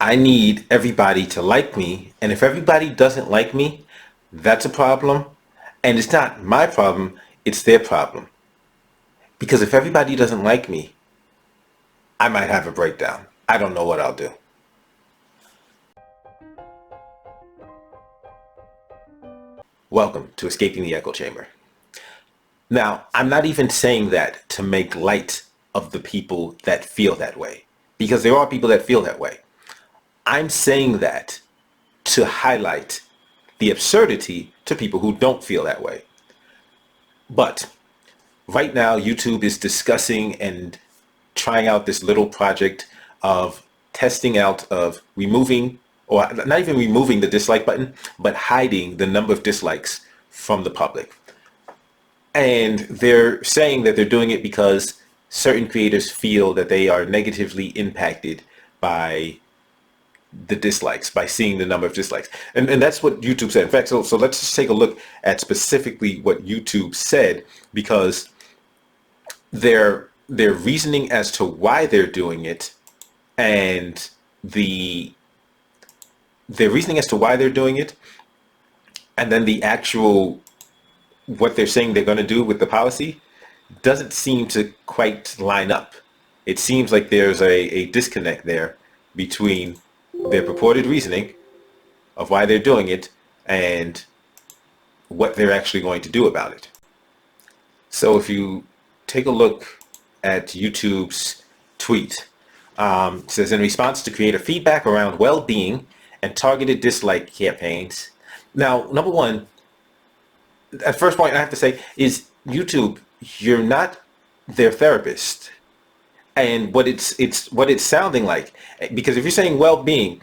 I need everybody to like me. And if everybody doesn't like me, that's a problem. And it's not my problem, it's their problem. Because if everybody doesn't like me, I might have a breakdown. I don't know what I'll do. Welcome to Escaping the Echo Chamber. Now, I'm not even saying that to make light of the people that feel that way, because there are people that feel that way. I'm saying that to highlight the absurdity to people who don't feel that way. But right now, YouTube is discussing and trying out this little project of testing out of removing, or not even removing the dislike button, but hiding the number of dislikes from the public. And they're saying that they're doing it because certain creators feel that they are negatively impacted by the dislikes, by seeing the number of dislikes. And that's what YouTube said. In fact, so let's just take a look at specifically what YouTube said, because their reasoning as to why they're doing it, and their reasoning as to why they're doing it, and then the actual what they're saying they're going to do with the policy doesn't seem to quite line up. It seems like there's a disconnect there between their purported reasoning of why they're doing it and what they're actually going to do about it. So if you take a look at YouTube's tweet, it says, in response to creator feedback around well-being and targeted dislike campaigns. Now, number one, at first point I have to say is, YouTube, you're not their therapist. And what it's sounding like, because if you're saying well-being,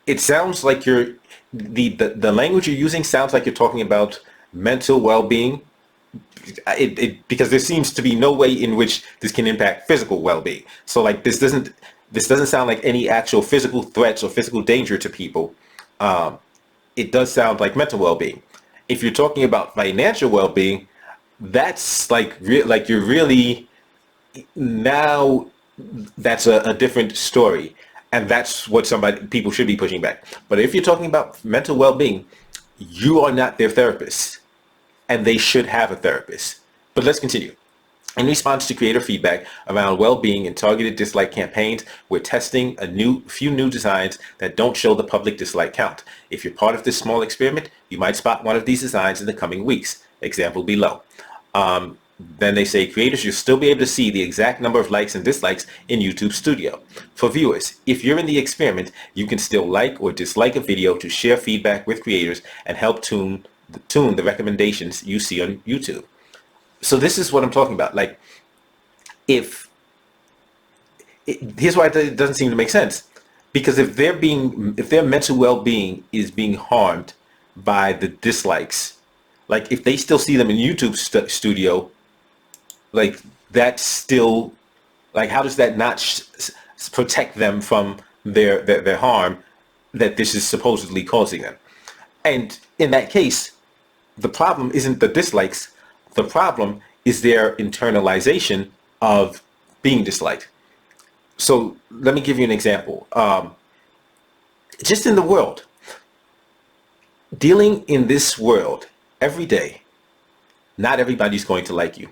it sounds like the language you're using sounds like you're talking about mental well-being. Because there seems to be no way in which this can impact physical well-being. So like this doesn't sound like any actual physical threats or physical danger to people. It does sound like mental well-being. If you're talking about financial well-being, that's like you're really, now that's a different story, and that's what people should be pushing back. But if you're talking about mental well-being, you are not their therapist, and they should have a therapist. But let's continue. In response to creator feedback around well-being and targeted dislike campaigns, we're testing a few new designs that don't show the public dislike count. If you're part of this small experiment, you might spot one of these designs in the coming weeks. Example below. Then they say, creators, you'll still be able to see the exact number of likes and dislikes in YouTube Studio. For viewers, if you're in the experiment, you can still like or dislike a video to share feedback with creators and help tune the recommendations you see on YouTube. So this is what I'm talking about. Like, here's why it doesn't seem to make sense. Because if their mental well-being is being harmed by the dislikes, like if they still see them in YouTube Studio, like that's still, like, how does that not protect them from their harm that this is supposedly causing them? And in that case, the problem isn't the dislikes. The problem is their internalization of being disliked. So let me give you an example. Just in the world, dealing in this world every day, not everybody's going to like you.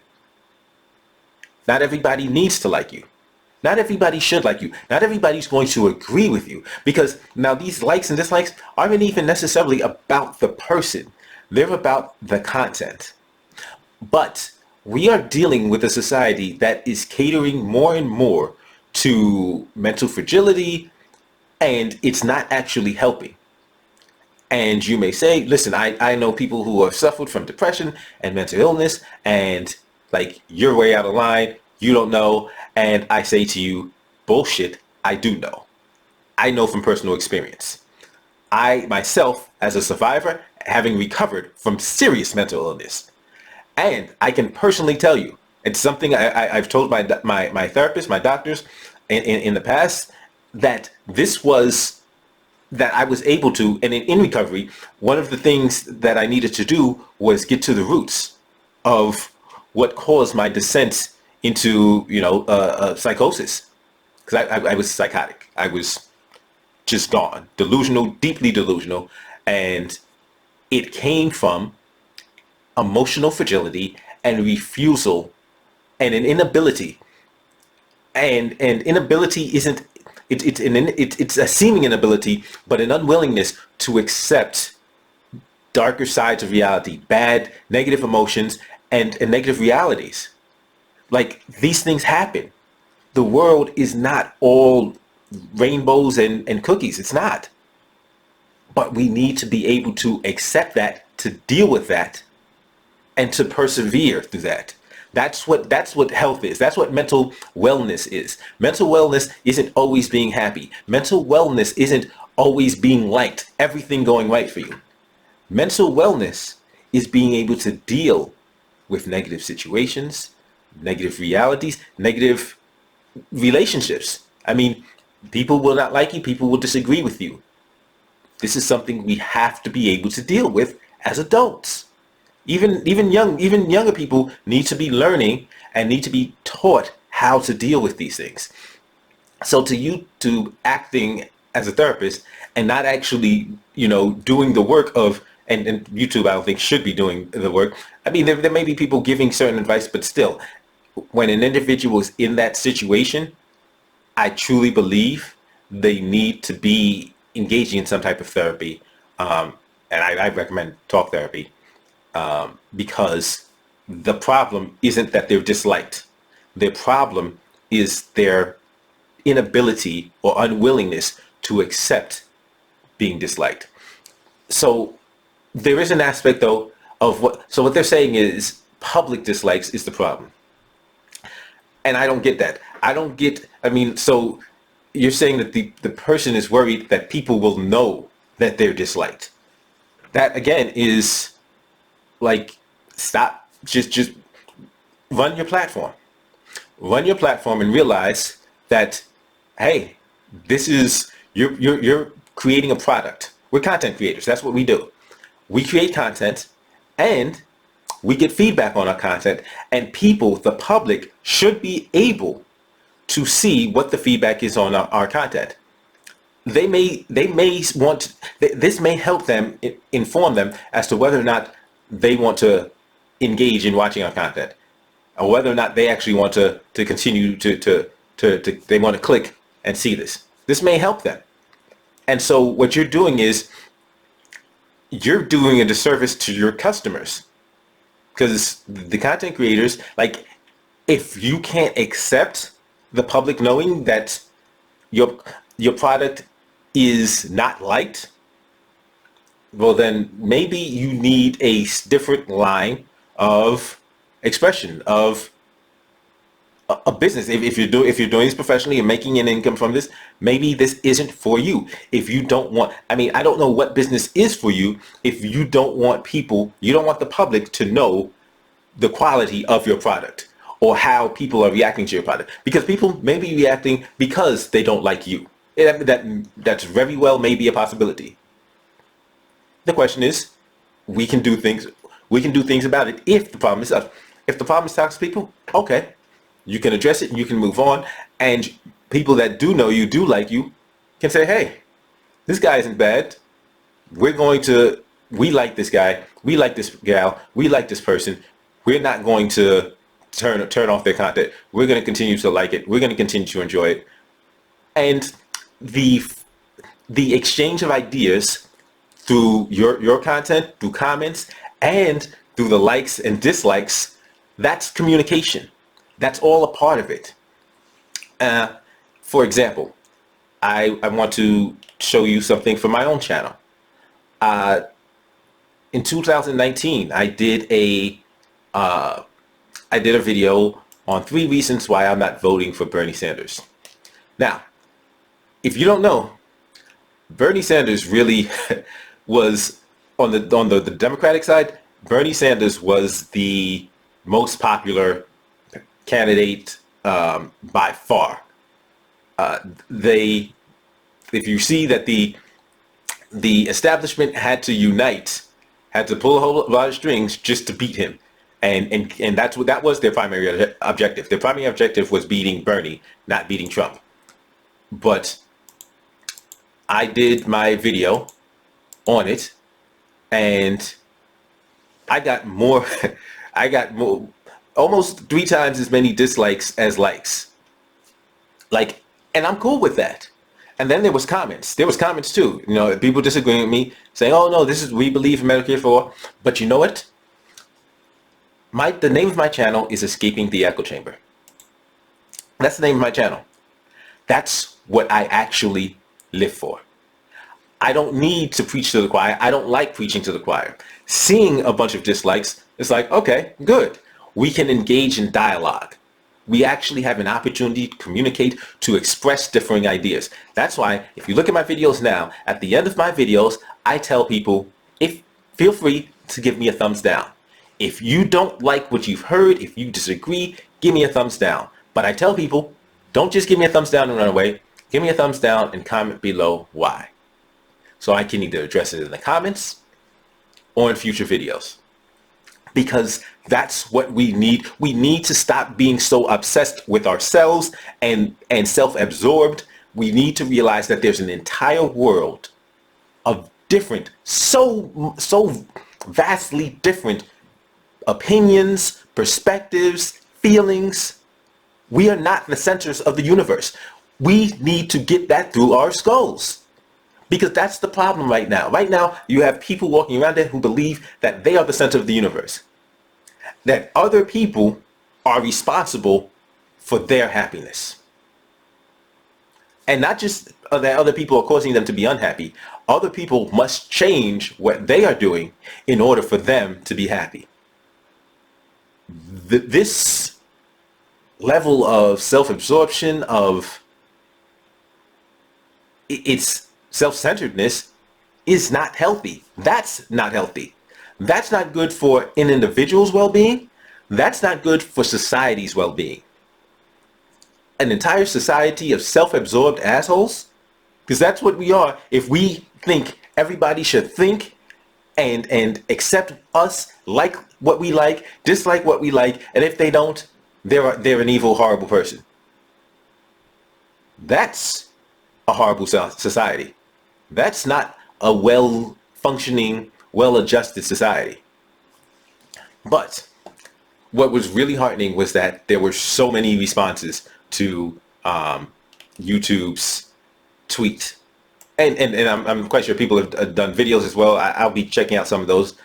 Not everybody needs to like you. Not everybody should like you. Not everybody's going to agree with you, because now these likes and dislikes aren't even necessarily about the person. They're about the content. But we are dealing with a society that is catering more and more to mental fragility, and it's not actually helping. And you may say, listen, I know people who have suffered from depression and mental illness, and like, you're way out of line, you don't know. And I say to you, bullshit, I do know. I know from personal experience. I myself, as a survivor, having recovered from serious mental illness, and I can personally tell you, it's something I've told my therapist, my doctors in the past, that I was able to, and in recovery, one of the things that I needed to do was get to the roots of what caused my descent into, psychosis. Because I was psychotic. I was just gone. Delusional, deeply delusional. And it came from emotional fragility and refusal and an inability. And inability isn't, it's a seeming inability, but an unwillingness to accept darker sides of reality, bad, negative emotions, and negative realities. Like, these things happen. The world is not all rainbows and cookies. It's not. But we need to be able to accept that, to deal with that, and to persevere through that. That's what health is. That's what mental wellness is. Mental wellness isn't always being happy. Mental wellness isn't always being liked, everything going right for you. Mental wellness is being able to deal with negative situations, negative realities, negative relationships. I mean, people will not like you, people will disagree with you. This is something we have to be able to deal with as adults. Even younger people need to be learning and need to be taught how to deal with these things. So to YouTube acting as a therapist and not actually, doing the work of, and YouTube I don't think should be doing the work. I mean, there may be people giving certain advice, but still, when an individual is in that situation, I truly believe they need to be engaging in some type of therapy. And I recommend talk therapy, because the problem isn't that they're disliked. Their problem is their inability or unwillingness to accept being disliked. So there is an aspect, though, of what they're saying is public dislikes is the problem. And I don't get that. I mean, so you're saying that the person is worried that people will know that they're disliked. That again is like, stop, just run your platform. Run your platform and realize that, hey, this is, you're creating a product. We're content creators. That's what we do. We create content and we get feedback on our content, and people, the public, should be able to see what the feedback is on our content. They may want, this may help them, inform them as to whether or not they want to engage in watching our content, or whether or not they actually want to continue to they want to click and see this. This may help them. And so what you're doing is you're doing a disservice to your customers, because the content creators, like, if you can't accept the public knowing that your product is not liked, well, then maybe you need a different line of expression of a business. If you're doing this professionally and making an income from this, maybe this isn't for you. If you don't want, I mean, I don't know what business is for you if you don't want you don't want the public to know the quality of your product or how people are reacting to your product, because people may be reacting because they don't like you. That's very well may be a possibility. The question is, we can do things about it if the problem is us. If the problem is toxic people, okay, you can address it, you can move on, and people that do know you, do like you, can say, hey, this guy isn't bad. We like this guy, we like this gal, we like this person. We're not going to turn off their content. We're going to continue to like it. We're going to continue to enjoy it. And the exchange of ideas through your content, through comments, and through the likes and dislikes, that's communication. That's all a part of it. For example, I want to show you something from my own channel. In 2019, I did a video on 3 reasons why I'm not voting for Bernie Sanders. Now, if you don't know, Bernie Sanders really was on the Democratic side. Bernie Sanders was the most popular candidate by far. If you see that the establishment had to unite, had to pull a whole lot of strings just to beat him, and that was their primary objective. Their primary objective was beating Bernie, not beating Trump. But I did my video on it, and I got more, I got more, almost 3 times as many dislikes as likes. Like, and I'm cool with that. And then there was comments. There was comments too. You know, people disagreeing with me, saying, "Oh no, this is we believe in Medicare for all." But you know what? The name of my channel is Escaping the Echo Chamber. That's the name of my channel. That's what I actually live for. I don't need to preach to the choir. I don't like preaching to the choir. Seeing a bunch of dislikes, it's like, okay, good. We can engage in dialogue. We actually have an opportunity to communicate, to express differing ideas. That's why if you look at my videos now, at the end of my videos, I tell people, feel free to give me a thumbs down. If you don't like what you've heard, if you disagree, give me a thumbs down. But I tell people, don't just give me a thumbs down and run away. Give me a thumbs down and comment below why. So I can either address it in the comments or in future videos. Because that's what we need. We need to stop being so obsessed with ourselves and self-absorbed. We need to realize that there's an entire world of different, so vastly different opinions, perspectives, feelings. We are not the centers of the universe. We need to get that through our skulls. Because that's the problem right now. Right now, you have people walking around there who believe that they are the center of the universe. That other people are responsible for their happiness. And not just that other people are causing them to be unhappy. Other people must change what they are doing in order for them to be happy. This level of self-absorption, of its self-centeredness, is not healthy. That's not healthy. That's not good for an individual's well-being. That's not good for society's well-being. An entire society of self-absorbed assholes, because that's what we are. If we think everybody should think and accept us, like what we like, dislike what we like, and if they don't, they're an evil, horrible person. That's a horrible society. That's not a well-functioning, well-adjusted society. But what was really heartening was that there were so many responses to YouTube's tweet. And I'm quite sure people have done videos as well. I'll be checking out some of those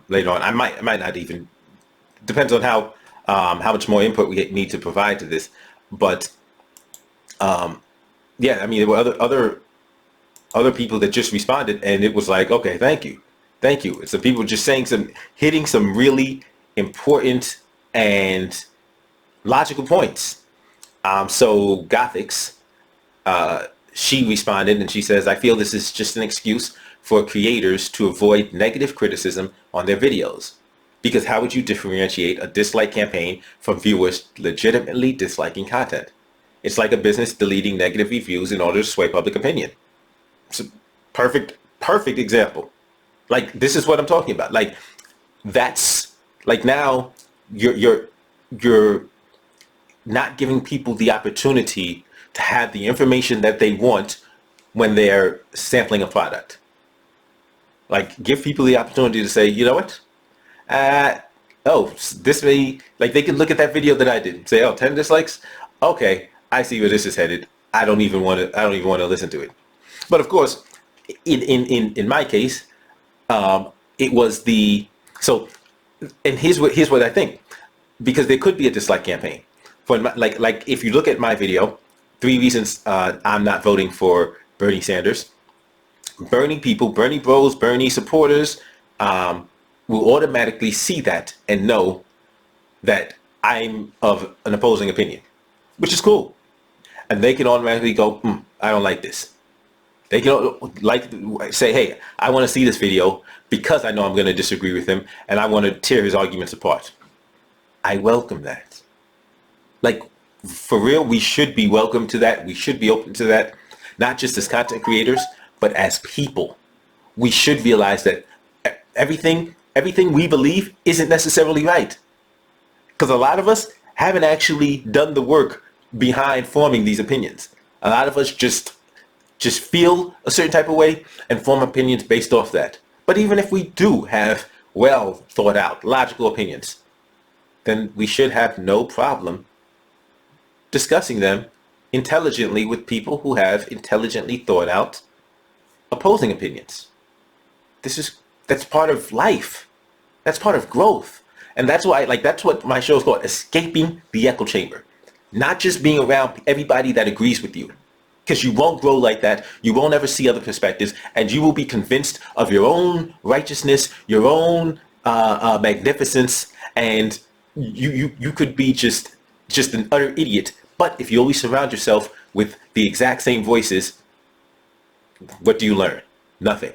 later on. I might not even, depends on how much more input we need to provide to this. But yeah, I mean, there were other people that just responded, and it was like, okay, thank you. It's the people just saying hitting some really important and logical points. So Gothix, she responded and she says, "I feel this is just an excuse for creators to avoid negative criticism on their videos. Because how would you differentiate a dislike campaign from viewers legitimately disliking content? It's like a business deleting negative reviews in order to sway public opinion." It's a perfect example. Like, this is what I'm talking about. Like, that's like, now you're not giving people the opportunity to have the information that they want when they're sampling a product. Like, give people the opportunity to say, you know what? Oh, this may, like, they can look at that video that I did and say, oh, 10 dislikes. Okay, I see where this is headed. I don't even want to listen to it. But of course, in my case, it was and here's what I think, because there could be a dislike campaign for like if you look at my video, 3 reasons I'm not voting for Bernie Sanders. Bernie people, Bernie bros, Bernie supporters will automatically see that and know that I'm of an opposing opinion, which is cool, and they can automatically go, I don't like this. They can say, hey, I want to see this video because I know I'm going to disagree with him and I want to tear his arguments apart. I welcome that. Like, for real, we should be welcome to that. We should be open to that, not just as content creators, but as people. We should realize that everything we believe isn't necessarily right. Because a lot of us haven't actually done the work behind forming these opinions. A lot of us just just feel a certain type of way and form opinions based off that. But even if we do have well thought out, logical opinions, then we should have no problem discussing them intelligently with people who have intelligently thought out opposing opinions. That's part of life. That's part of growth. And that's why, like, that's what my show is called, escaping the echo chamber. Not just being around everybody that agrees with you. Because you won't grow like that. You won't ever see other perspectives. And you will be convinced of your own righteousness, your own magnificence. And you could be just an utter idiot. But if you always surround yourself with the exact same voices, what do you learn? Nothing.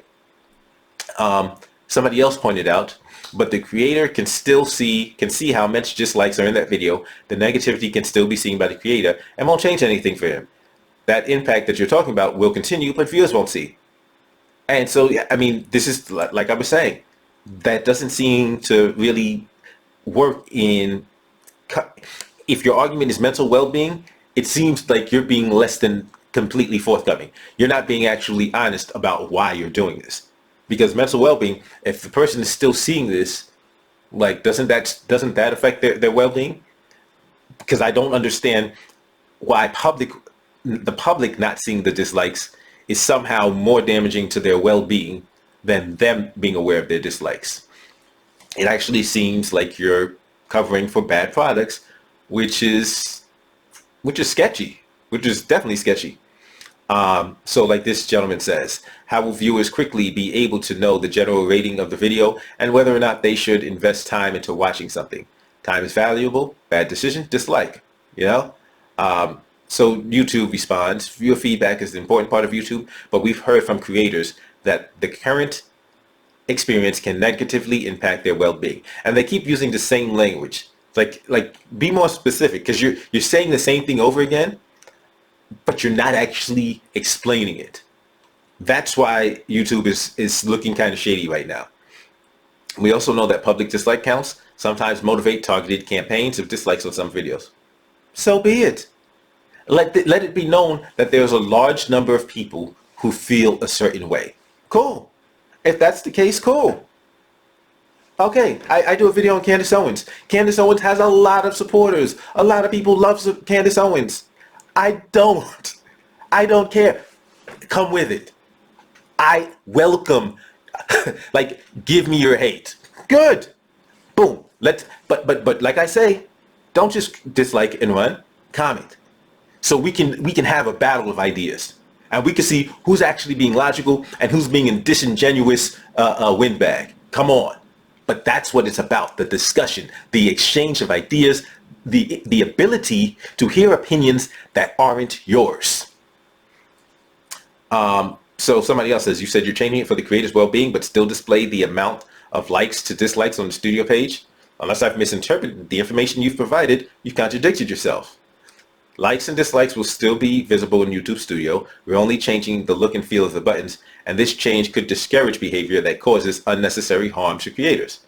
Somebody else pointed out, but the creator can see how much dislikes are in that video. The negativity can still be seen by the creator and won't change anything for him. That impact that you're talking about will continue, but viewers won't see. And so, I mean, this is, like I was saying, that doesn't seem to really work in, if your argument is mental well-being, it seems like you're being less than completely forthcoming. You're not being actually honest about why you're doing this. Because mental well-being, if the person is still seeing this, like, doesn't that affect their well-being? Because I don't understand why the public not seeing the dislikes is somehow more damaging to their well-being than them being aware of their dislikes. It actually seems like you're covering for bad products, which is sketchy, which is definitely sketchy. So like this gentleman says, how will viewers quickly be able to know the general rating of the video and whether or not they should invest time into watching something? Time is valuable. Bad decision, dislike, you know? So YouTube responds, viewer feedback is an important part of YouTube, but we've heard from creators that the current experience can negatively impact their well-being. And they keep using the same language. Like be more specific, because you're saying the same thing over again, but you're not actually explaining it. That's why YouTube is looking kind of shady right now. We also know that public dislike counts sometimes motivate targeted campaigns of dislikes on some videos. So be it. Let it be known that there's a large number of people who feel a certain way. Cool. If that's the case, cool. Okay, I do a video on Candace Owens. Candace Owens has a lot of supporters. A lot of people love Candace Owens. I don't care. Come with it. I welcome, like, give me your hate. Good. Boom. But like I say, don't just dislike and run. Comment. So we can have a battle of ideas, and we can see who's actually being logical and who's being a disingenuous windbag. Come on. But that's what it's about, the discussion, the exchange of ideas, the ability to hear opinions that aren't yours. So somebody else says, you said you're changing it for the creator's well-being, but still display the amount of likes to dislikes on the studio page. Unless I've misinterpreted the information you've provided, you've contradicted yourself. Likes and dislikes will still be visible in YouTube Studio. We're only changing the look and feel of the buttons, and this change could discourage behavior that causes unnecessary harm to creators.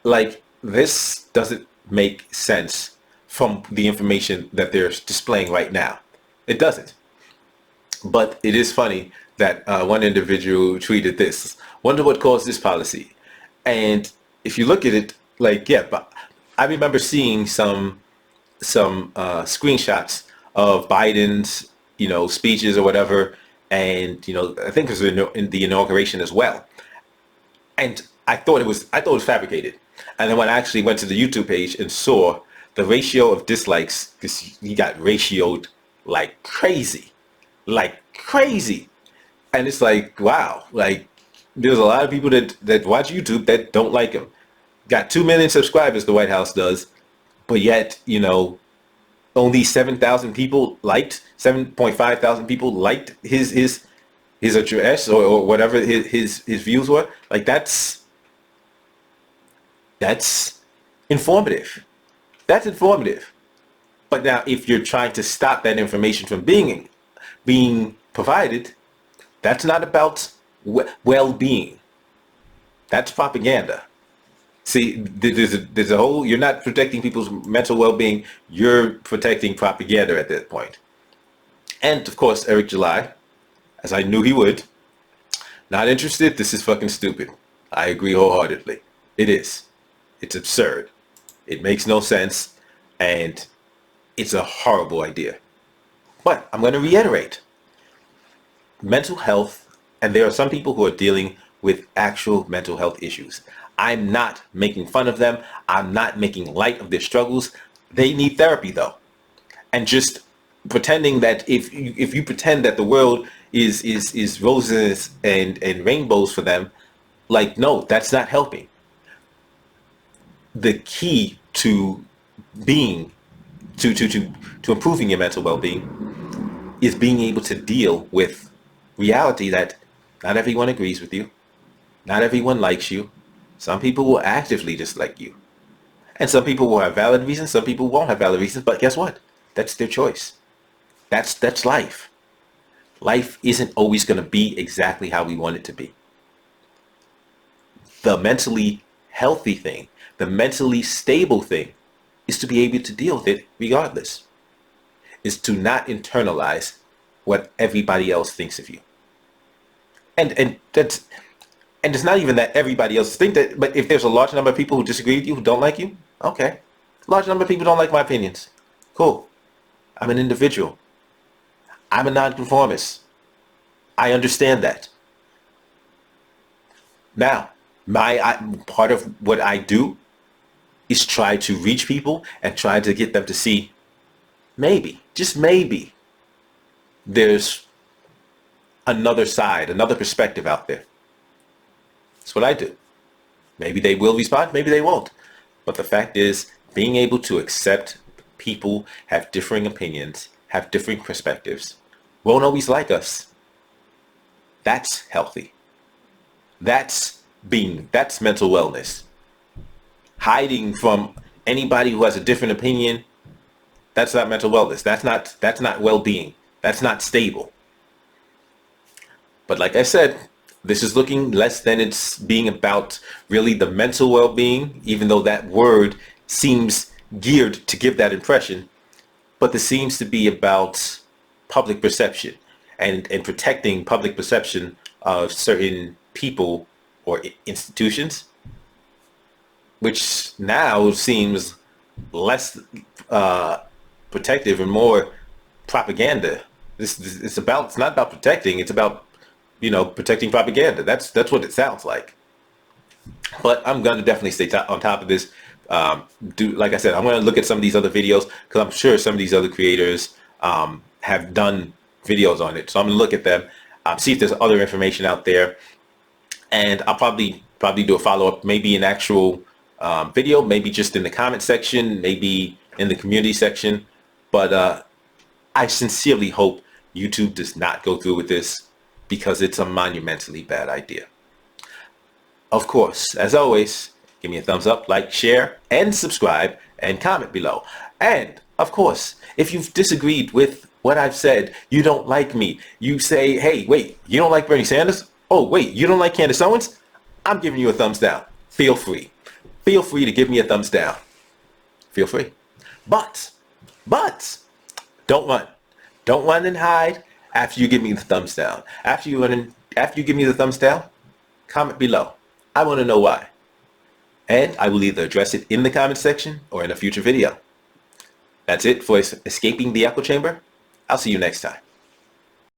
Like, this doesn't make sense from the information that they're displaying right now. It doesn't. But it is funny that one individual tweeted this. Wonder what caused this policy. And if you look at it, like, yeah, but I remember seeing some screenshots of Biden's, speeches or whatever, and I think it was in the inauguration as well. And I thought it was fabricated. And then when I actually went to the YouTube page and saw the ratio of dislikes, because he got ratioed like crazy. And it's like, wow, like, there's a lot of people that watch YouTube that don't like him. Got 2 million subscribers, the White House does, but yet, only 7,000 people liked, 7.5 thousand people liked his address or whatever his views were. Like, that's informative. That's informative. But now, if you're trying to stop that information from being provided, that's not about well-being. That's propaganda. See, there's a whole, you're not protecting people's mental well-being, you're protecting propaganda at that point. And of course, Eric July, as I knew he would. Not interested? This is fucking stupid. I agree wholeheartedly. It is. It's absurd. It makes no sense, and it's a horrible idea. But I'm going to reiterate. Mental health, and there are some people who are dealing with actual mental health issues. I'm not making fun of them. I'm not making light of their struggles. They need therapy though. And just pretending that if you pretend that the world is roses and rainbows for them, like, no, that's not helping. The key to being to improving your mental well-being is being able to deal with reality that not everyone agrees with you, not everyone likes you. Some people will actively dislike you, and some people will have valid reasons, some people won't have valid reasons, but guess what? That's their choice. That's life. Life isn't always going to be exactly how we want it to be. The mentally healthy thing, the mentally stable thing, is to be able to deal with it regardless. Is to not internalize what everybody else thinks of you. And it's not even that everybody else think that, but if there's a large number of people who disagree with you, who don't like you, okay. Large number of people don't like my opinions. Cool. I'm an individual. I'm a nonconformist. I understand that. Now, part of what I do is try to reach people and try to get them to see maybe, just maybe, there's another side, another perspective out there. That's what I do. Maybe they will respond, maybe they won't. But the fact is, being able to accept people have differing opinions, have different perspectives, won't always like us. That's healthy. That's mental wellness. Hiding from anybody who has a different opinion, that's not mental wellness. That's not well-being. That's not stable. But like I said, this is looking less than it's being about really the mental well-being, even though that word seems geared to give that impression. But this seems to be about public perception and protecting public perception of certain people or institutions, which now seems less protective and more propaganda. It's not about protecting. It's about, protecting propaganda. That's what it sounds like. But I'm going to definitely stay on top of this. Like I said, I'm going to look at some of these other videos because I'm sure some of these other creators have done videos on it. So I'm going to look at them, see if there's other information out there, and I'll probably do a follow-up, maybe an actual video, maybe just in the comment section, maybe in the community section. But I sincerely hope YouTube does not go through with this because it's a monumentally bad idea. Of course, as always, give me a thumbs up, like, share, and subscribe, and comment below. And, of course, if you've disagreed with what I've said, you don't like me, you say, hey, wait, you don't like Bernie Sanders? Oh, wait, you don't like Candace Owens? I'm giving you a thumbs down. Feel free. Feel free to give me a thumbs down. Feel free. But, don't run. Don't run and hide after you give me the thumbs down. After you give me the thumbs down, comment below. I want to know why. And I will either address it in the comment section or in a future video. That's it for escaping the echo chamber. I'll see you next time.